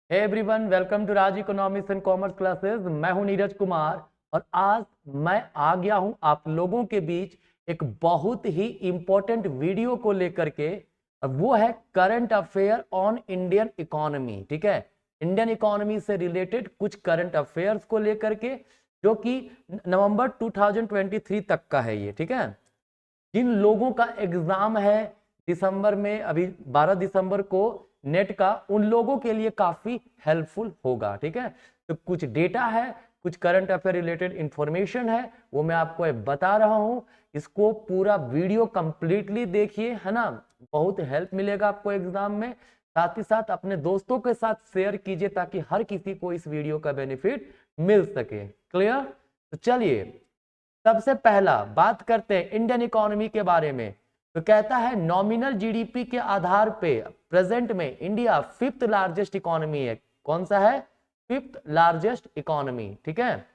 Hey everyone, welcome to Raj economics and commerce classes. मैं हूं नीरज कुमार और आज मैं आ गया हूं आप लोगों के बीच एक बहुत ही इंपॉर्टेंट वीडियो को लेकर के। वो है current affair on Indian economy. ठीक है, इंडियन इकोनॉमी से रिलेटेड कुछ करंट अफेयर्स को लेकर के, जो कि नवंबर 2023 तक का है ये। ठीक है, जिन लोगों का एग्जाम है दिसंबर में, अभी 12 दिसंबर को नेट का, उन लोगों के लिए काफी हेल्पफुल होगा। ठीक है, तो कुछ डेटा है, कुछ करंट अफेयर रिलेटेड इंफॉर्मेशन है, वो मैं आपको बता रहा हूं। इसको पूरा वीडियो कंप्लीटली देखिए, है ना, बहुत हेल्प मिलेगा आपको एग्जाम में। साथ ही साथ अपने दोस्तों के साथ शेयर कीजिए ताकि हर किसी को इस वीडियो का बेनिफिट मिल सके। क्लियर? तो चलिए सबसे पहला बात करते हैं इंडियन इकोनॉमी के बारे में। तो कहता है नॉमिनल जीडीपी के आधार पे प्रेजेंट में इंडिया फिफ्थ लार्जेस्ट इकोनॉमी है। कौन सा है? Fifth largest economy. ठीक है,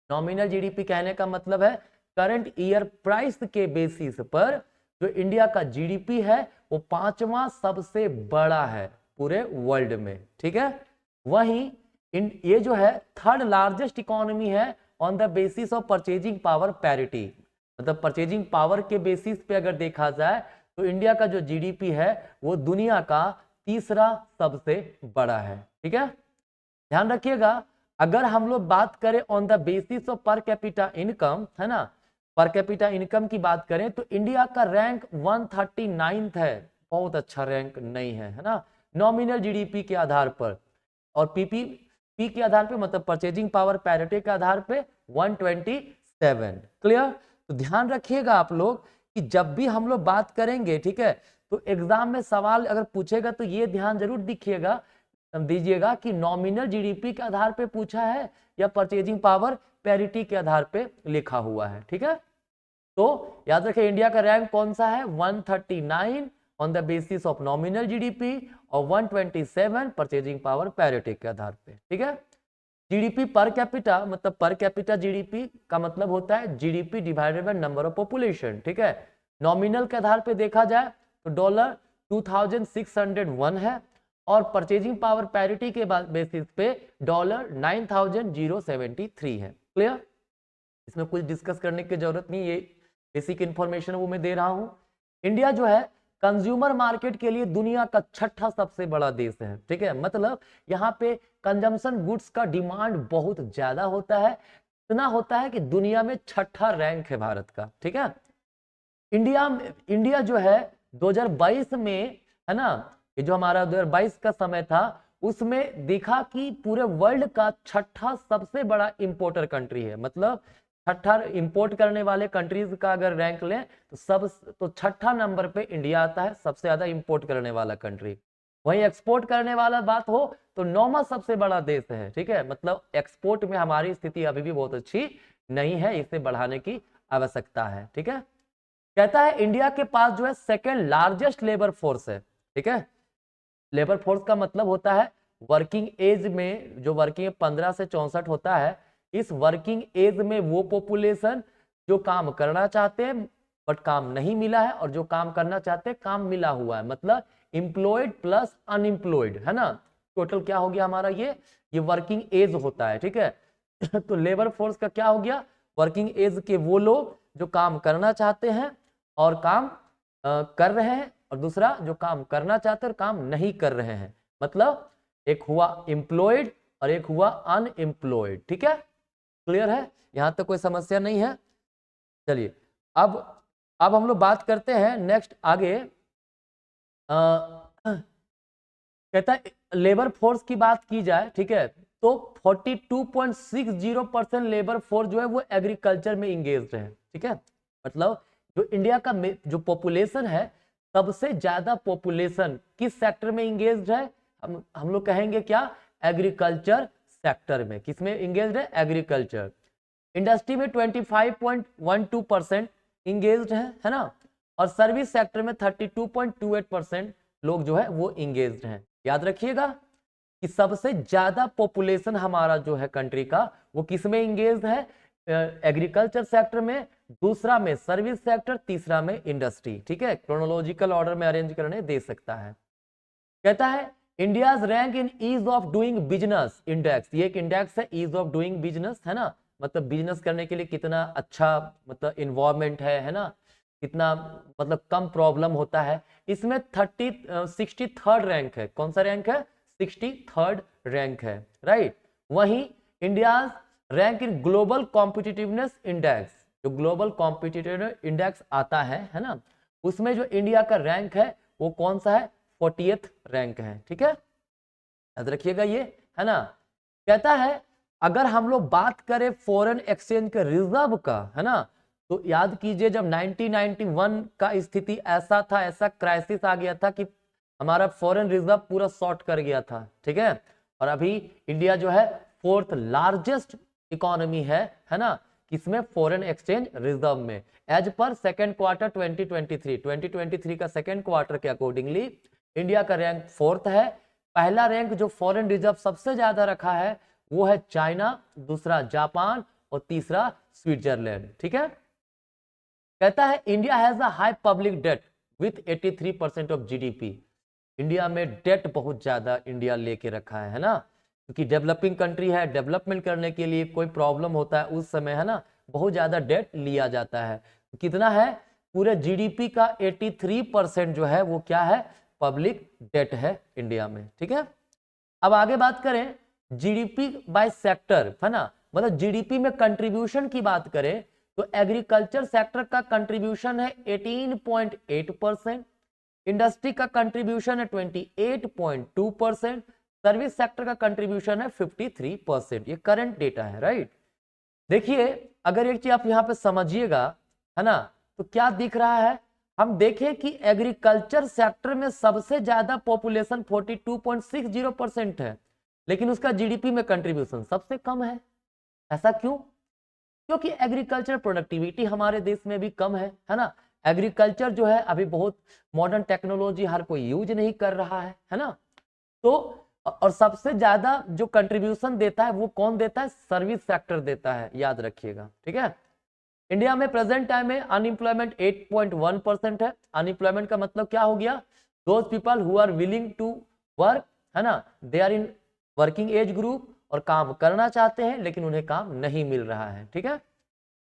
नॉमिनल जीडीपी कहने का मतलब है करंट ईयर प्राइस के बेसिस पर जो इंडिया का जीडीपी है वो पांचवा सबसे बड़ा है पूरे वर्ल्ड में। ठीक है, वहीं ये जो है थर्ड लार्जेस्ट इकोनॉमी है on the basis of purchasing power parity. मतलब परचेजिंग पावर के बेसिस पे अगर देखा जाए तो इंडिया का जो जीडीपी है वो दुनिया का तीसरा सबसे बड़ा है। ठीक है, ध्यान रखिएगा। अगर हम लोग बात करें on the basis of per capita income, है ना, पर कैपिटा इनकम की बात करें तो इंडिया का रैंक 139 है। बहुत अच्छा रैंक नहीं है ना, नॉमिनल जीडीपी के आधार पर। और पी के आधार पे मतलब परचेजिंग पावर पैरिटी के आधार पे 127। क्लियर? तो ध्यान रखिएगा आप लोग कि जब भी हम लोग बात करेंगे, ठीक है, तो एग्जाम में सवाल अगर पूछेगा तो ये ध्यान जरूर दीजिएगा कि नॉमिनल जीडीपी के आधार पे पूछा है या परचेजिंग पावर पैरिटी के आधार पे लिखा हुआ है। ठीक है, तो याद रखें इंडिया का रैंक कौन सा है? 139 on the basis of nominal GDP और 127 परचेजिंग पावर पैरिटी के आधार पे। ठीक है, जीडीपी पर कैपिटा मतलब पर कैपिटा जीडीपी का मतलब होता है GDP divided by number of population. ठीक है, नॉमिनल के आधार पे देखा जाए तो डॉलर 2601 है और परचेजिंग पावर पैरिटी के बेसिस पे डॉलर 9073 है। क्लियर? इसमें कुछ डिस्कस करने की जरूरत नहीं, ये बेसिक इंफॉर्मेशन वो मैं दे रहा हूं। इंडिया जो है कंज्यूमर मार्केट के लिए दुनिया का छठा सबसे बड़ा देश है। ठीक है, मतलब यहाँ पे कंजम्पशन गुड्स का डिमांड बहुत ज्यादा होता है, इतना होता है कि दुनिया में छठा रैंक है भारत का। ठीक है, इंडिया जो है 2022 में, है ना, ये जो हमारा 2022 का समय था उसमें देखा कि पूरे वर्ल्ड का छठा सबसे बड़ा इंपोर्टर कंट्री है। मतलब छठा इंपोर्ट करने वाले कंट्रीज का अगर रैंक लें तो छठा नंबर पे इंडिया आता है, सबसे ज्यादा इंपोर्ट करने वाला कंट्री। वहीं एक्सपोर्ट करने वाला बात हो तो नौवां सबसे बड़ा देश है। ठीक है, मतलब एक्सपोर्ट में हमारी स्थिति अभी भी बहुत अच्छी नहीं है, इसे बढ़ाने की आवश्यकता है। ठीक है, कहता है इंडिया के पास जो है सेकेंड लार्जेस्ट लेबर फोर्स है। ठीक है, लेबर फोर्स का मतलब होता है वर्किंग एज में, जो वर्किंग 15 से 64 होता है, इस वर्किंग एज में वो पॉपुलेशन जो काम करना चाहते हैं बट काम नहीं मिला है और जो काम करना चाहते हैं काम मिला हुआ है, मतलब इंप्लॉयड प्लस अनएम्प्लॉयड, है ना, टोटल क्या हो गया हमारा? ये वर्किंग एज होता है। ठीक है तो लेबर फोर्स का क्या हो गया? वर्किंग एज के वो लोग जो काम करना चाहते हैं और काम कर रहे हैं, और दूसरा जो काम करना चाहते हैं और काम नहीं कर रहे हैं। मतलब एक हुआ एम्प्लॉयड और एक हुआ अनएम्प्लॉयड। ठीक है, क्लियर है? यहां तक कोई समस्या नहीं है। चलिए अब हम लोग बात करते हैं नेक्स्ट आगे। कहता है लेबर फोर्स की बात की जाए, ठीक है, तो 42.60% लेबर फोर्स जो है वो एग्रीकल्चर में इंगेज्ड है। ठीक है, मतलब जो इंडिया का जो पॉपुलेशन है सबसे ज्यादा पॉपुलेशन किस सेक्टर में इंगेज्ड है? हम लोग कहेंगे क्या? एग्रीकल्चर सेक्टर में। किसमें इंगेज्ड है? एग्रीकल्चर। इंडस्ट्री में 25.12% इंगेज्ड है ना, और सर्विस सेक्टर में 32.28% लोग जो है वो इंगेज्ड हैं। याद रखिएगा कि सबसे ज्यादा पॉपुलेशन हमारा जो है कंट्री का वो किसमें इंगेज्ड है? एग्रीकल्चर सेक्टर में, दूसरा में सर्विस सेक्टर, तीसरा में इंडस्ट्री। ठीक है, क्रोनोलॉजिकल ऑर्डर में अरेंज करने दे सकता है। कहता है India's rank in ease of doing business index, ये एक इंडेक्स है ईज ऑफ डूइंग बिजनेस, है ना, मतलब बिजनेस करने के लिए कितना अच्छा मतलब इन्वायरमेंट है ना, कितना मतलब कम प्रॉब्लम होता है। इसमें 63rd रैंक है। कौन सा रैंक है? 63rd रैंक है, राइट। वहीं India's rank in global competitiveness index, जो ग्लोबल कॉम्पिटिटिव इंडेक्स आता है ना, उसमें जो इंडिया का रैंक है वो कौन सा है? 40th रैंक है, ठीक है, याद रखिएगा ये, है ना। कहता है अगर हम लोग बात करें फॉरेन एक्सचेंज के रिजर्व का, है ना, तो याद कीजिए जब 1991 का स्थिति ऐसा था, ऐसा क्राइसिस आ गया था कि हमारा फॉरेन रिजर्व पूरा शॉर्ट कर गया था, ठीक है। और अभी इंडिया जो है 4th लार्जेस्ट इकोनॉमी है ना, किसमें? फॉरेन एक्सचेंज रिजर्व में, एज पर सेकेंड क्वार्टर 2023 का सेकेंड क्वार्टर के अकॉर्डिंगली इंडिया का रैंक 4th है। पहला रैंक जो फॉरेन रिजर्व सबसे ज्यादा रखा है वो है चाइना, दूसरा जापान और तीसरा स्विट्जरलैंड, ठीक है। कहता है India has a high public debt with 83% of GDP. India में डेट बहुत ज्यादा इंडिया लेके रखा है ना, क्योंकि डेवलपिंग कंट्री है, डेवलपमेंट करने के लिए कोई प्रॉब्लम होता है उस समय, है ना, बहुत ज्यादा डेट लिया जाता है। कितना है? पूरे जीडीपी का 83% जो है वो क्या है? पब्लिक डेट है इंडिया में, ठीक है। अब आगे बात करें जीडीपी बाय सेक्टर, है ना, मतलब जीडीपी में कंट्रीब्यूशन की बात करें तो एग्रीकल्चर सेक्टर का कंट्रीब्यूशन है 18.8%, इंडस्ट्री का कंट्रीब्यूशन है 28.2%, सर्विस सेक्टर का कंट्रीब्यूशन है 53%। ये करंट डेटा है, राइट। देखिए अगर एक चीज आप यहाँ पे समझिएगा, है ना, तो क्या दिख रहा है, हम देखें कि एग्रीकल्चर सेक्टर में सबसे ज्यादा पॉपुलेशन 42.60% है, लेकिन उसका जीडीपी में कंट्रीब्यूशन सबसे कम है। ऐसा क्यों? क्योंकि एग्रीकल्चर प्रोडक्टिविटी हमारे देश में भी कम है ना। एग्रीकल्चर जो है अभी बहुत मॉडर्न टेक्नोलॉजी हर कोई यूज नहीं कर रहा है ना। तो और सबसे ज्यादा जो कंट्रीब्यूशन देता है वो कौन देता है? सर्विस सेक्टर देता है, याद रखिएगा, ठीक है। इंडिया में प्रेजेंट टाइम में अनएम्प्लॉयमेंट 8.1% है। अनएम्प्लॉयमेंट का मतलब क्या हो गया? Those people who are willing to work, है ना, they are in working age group, और काम करना चाहते हैं लेकिन उन्हें काम नहीं मिल रहा है, ठीक है।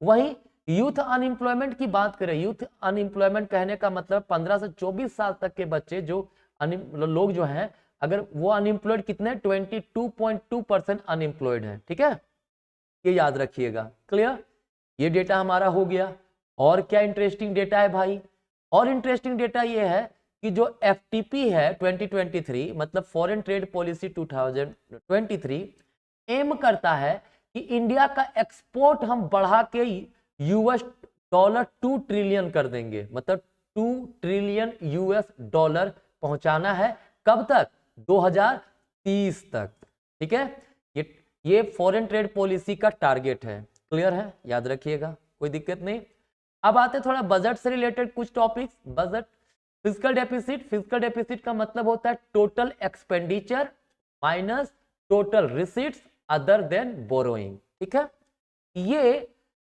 वहीं यूथ अनएम्प्लॉयमेंट की बात करें, यूथ अनएम्प्लॉयमेंट कहने का मतलब 15 से 24 साल तक के बच्चे जो लोग जो हैं, अगर वो अनएम्प्लॉयड कितने? 22.2% अनएम्प्लॉयड है, ठीक है, ये याद रखिएगा। क्लियर? ये डेटा हमारा हो गया। और क्या इंटरेस्टिंग डेटा है भाई? और इंटरेस्टिंग डेटा ये है कि जो एफटीपी है 2023 मतलब फॉरेन ट्रेड पॉलिसी 2023 एम करता है कि इंडिया का एक्सपोर्ट हम बढ़ा के यूएस डॉलर 2 ट्रिलियन कर देंगे, मतलब 2 ट्रिलियन यूएस डॉलर पहुंचाना है। कब तक? 2030 तक, ठीक है। ये फॉरेन ट्रेड पॉलिसी का टारगेट है। क्लियर है? याद रखिएगा, कोई दिक्कत नहीं। अब आते थोड़ा बजट से रिलेटेड कुछ topics. Budget, physical deficit. Physical deficit का मतलब होता है total expenditure minus total receipts other than borrowing, ठीक है। ये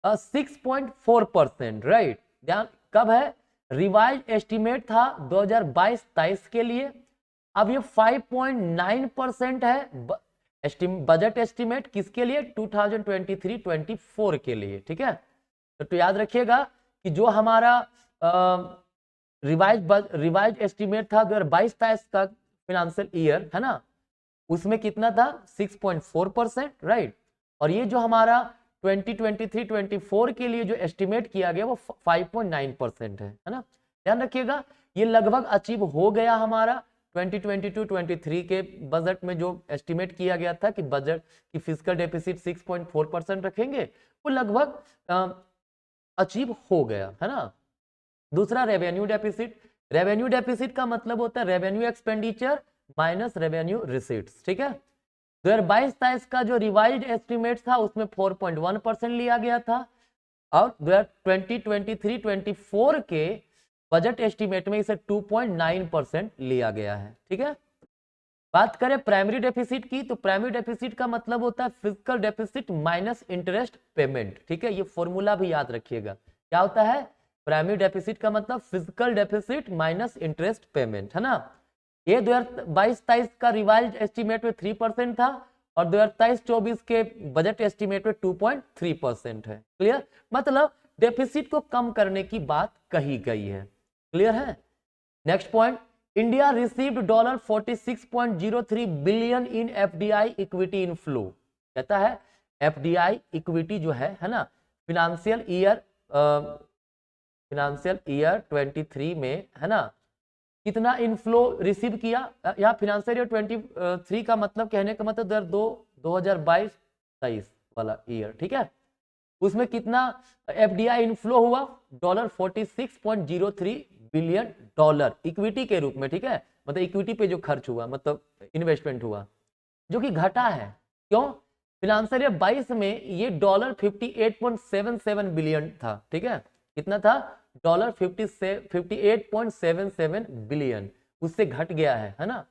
6.4%, राइट। ध्यान कब है? रिवाइज एस्टिमेट था 2022-23 के लिए, अब ये 5.9% है बजट एस्टिमेट किसके लिए? 2023-24 के लिए, ठीक है। तो याद रखिएगा कि जो हमारा रिवाइज एस्टिमेट था 2022-23 का फिनेंशियल ईयर, है ना, उसमें कितना था? 6.4%, राइट। और ये जो हमारा 2023-24 के लिए जो एस्टिमेट किया गया वो 5.9% है ना। ध्यान रखिएगा ये लगभग अचीव हो गया हमारा 2022-23 के बजट में जो एस्टिमेट किया गया था कि बजट की फिजिकल डेफिसिट 6.4% रखेंगे, वो लगभग अचीव हो गया, है ना। दूसरा रेवेन्यू डेफिसिट। रेवेन्यू डेफिसिट का मतलब होता है revenue expenditure minus revenue receipts, ठीक है। 2022-23 का जो रिवाइज्ड एस्टिमेट था उसमें 4.1% लिया गया था, और 2023-24 के बजट एस्टिमेट में इसे 2.9% लिया गया है, ठीक है। बात करें प्राइमरी डेफिसिट की, तो प्राइमरी डेफिसिट का मतलब होता है physical deficit minus interest payment, ठीक है। ये फॉर्मूला भी याद रखिएगा, क्या होता है? प्राइमरी डेफिसिट का मतलब physical deficit minus interest payment, है ना। ये 2022-23 का रिवाइज एस्टीमेट में 3% था और 2023-24 के बजट एस्टीमेट में 2.3% है। क्लियर, मतलब डेफिसिट को कम करने की बात कही गई है। क्लियर है। Next point, India received $46.03 billion in FDI equity inflow. कहता है एफडीआई इक्विटी जो है ना, फिनेंशियल ईयर 23 में है ना, कितना इनफ्लो रिसीव किया। यहाँ फिनेंशियल ईयर 23 का मतलब, कहने का मतलब 2022-23 वाला ईयर, ठीक है, उसमें कितना एफडीआई इनफ्लो हुआ, $46.03 बिलियन इक्विटी के रूप में, ठीक है, मतलब इक्विटी पे जो खर्च हुआ, मतलब इन्वेस्टमेंट हुआ, जो कि घटा है। क्यों? फिनेंशियल ईयर 22 में ये $58.77 बिलियन था, ठीक है, कितना था, $58.77 बिलियन, उससे घट गया है ना।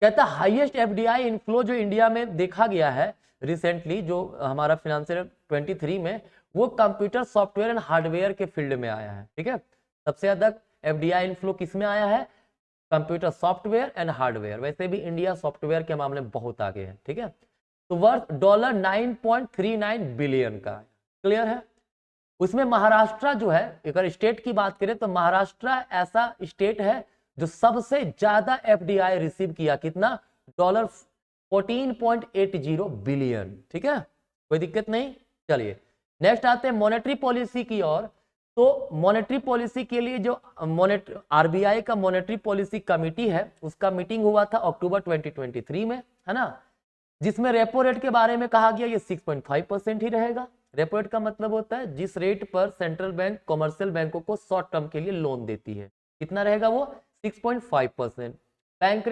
कहता हाईएस्ट एफडीआई इनफ्लो जो इंडिया में देखा गया है रिसेंटली, जो हमारा फिनेंशियल 23 में, वो कंप्यूटर सॉफ्टवेयर एंड हार्डवेयर के फील्ड में आया है, ठीक है। सबसे ज्यादा एफडीआई इनफ्लो किस में आया है, कंप्यूटर सॉफ्टवेयर एंड हार्डवेयर। वैसे भी इंडिया सॉफ्टवेयर के मामले में बहुत आगे है, ठीक है। तो वर्थ $9.39 बिलियन का। क्लियर है। उसमें महाराष्ट्र जो है, अगर स्टेट की बात करें तो महाराष्ट्र ऐसा स्टेट है जो सबसे ज्यादा एफडीआई रिसीव किया, कितना, $14.80 बिलियन, ठीक है, कोई दिक्कत नहीं। चलिए नेक्स्ट आते हैं मॉनेटरी पॉलिसी की ओर। तो मॉनेटरी पॉलिसी के लिए जो आरबीआई का मॉनेटरी पॉलिसी कमिटी है, उसका मीटिंग हुआ था अक्टूबर 2023 में, है ना, जिसमें रेपो रेट के बारे में कहा गया ये 6.5% ही रहेगा। रेपो रेट का मतलब होता है जिस रेट पर सेंट्रल बैंक कमर्शियल बैंकों को शॉर्ट टर्म के लिए लोन देती है, कितना रहेगा वो, 6.5%। बैंक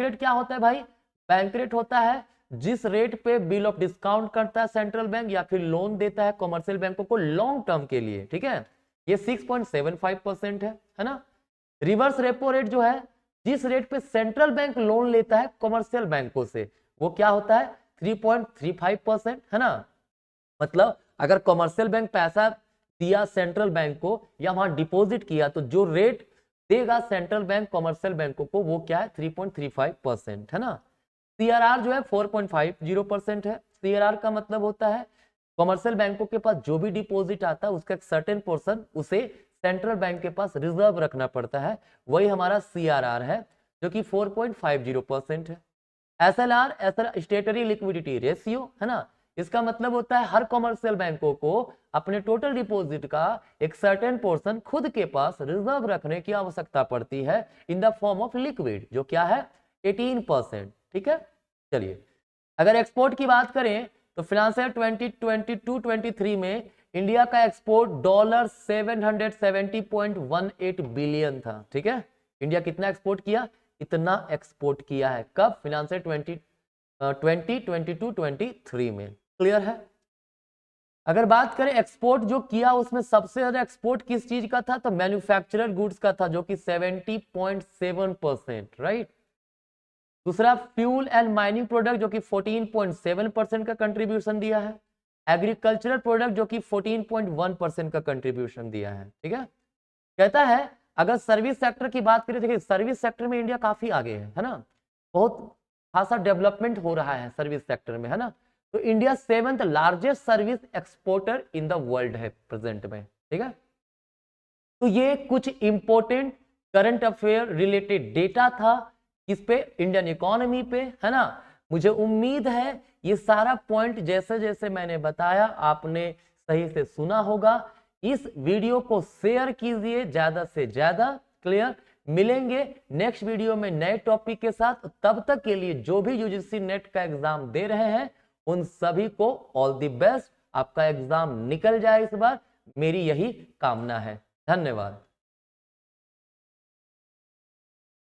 रेट क्या होता है भाई, बैंक रेट होता है जिस रेट पे बिल ऑफ डिस्काउंट करता है सेंट्रल बैंक या फिर लोन देता है कमर्शियल बैंकों को लॉन्ग टर्म के लिए, ठीक है, ये 6.75% है ना। रिवर्स रेपो रेट जो है, जिस रेट पे सेंट्रल बैंक लोन लेता है कमर्शियल बैंकों से, वो क्या होता है, 3.35% है ना। मतलब अगर कमर्शियल बैंक पैसा दिया सेंट्रल बैंक को या वहां डिपॉजिट किया, तो जो रेट देगा सेंट्रल बैंक कमर्शियल बैंकों को वो क्या है, 3.35% है ना। सीआरआर जो है 4.50% है। सीआरआर का मतलब होता है कमर्शियल बैंकों के पास जो भी डिपॉजिट आता है उसका एक सर्टेन पोर्शन उसे सेंट्रल बैंक के पास रिजर्व रखना पड़ता है, वही हमारा सीआरआर है, जो कि 4.50% है। एसएलआर स्टेटरी लिक्विडिटी रेशियो है ना, इसका मतलब होता है हर कमर्शियल बैंकों को अपने टोटल डिपॉजिट का एक सर्टेन पोर्शन खुद के पास रिजर्व रखने की आवश्यकता पड़ती है in the form of liquid, जो क्या है 18%, ठीक है। चलिए अगर एक्सपोर्ट की बात करें तो फिनेंशियल 2022-23 में इंडिया का एक्सपोर्ट $770.18 बिलियन था, ठीक है। इंडिया कितना एक्सपोर्ट किया, इतना एक्सपोर्ट किया है, कब, फिनेंशियल 2022-23 में। क्लियर है। अगर बात करें एक्सपोर्ट जो किया, उसमें सबसे ज्यादा एक्सपोर्ट किस चीज का था, तो मैन्युफैक्चरर गुड्स का था, जो कि 70.7%, राइट। दूसरा फ्यूल एंड माइनिंग प्रोडक्ट जो कि 14.7% का कंट्रीब्यूशन दिया है। एग्रीकल्चरल प्रोडक्ट जो कि 14.1% का कंट्रीब्यूशन दिया है, ठीक है। कहता है अगर सर्विस सेक्टर की बात करें, देखिए सर्विस सेक्टर में इंडिया काफी आगे है ना, बहुत खासा डेवलपमेंट हो रहा है सर्विस सेक्टर में, है ना। तो India 7th largest service exporter in the world है प्रेजेंट में, ठीक है। तो ये कुछ important current affair related data था किस पे, इंडियन इकोनॉमी पे, है ना। मुझे उम्मीद है ये सारा पॉइंट जैसे जैसे मैंने बताया आपने सही से सुना होगा। इस वीडियो को शेयर कीजिए ज्यादा से ज्यादा। क्लियर। मिलेंगे नेक्स्ट वीडियो में नए टॉपिक के साथ। तब तक के लिए जो भी यूजीसी नेट का एग्जाम दे रहे हैं उन सभी को ऑल द बेस्ट। आपका एग्जाम निकल जाए इस बार, मेरी यही कामना है। धन्यवाद।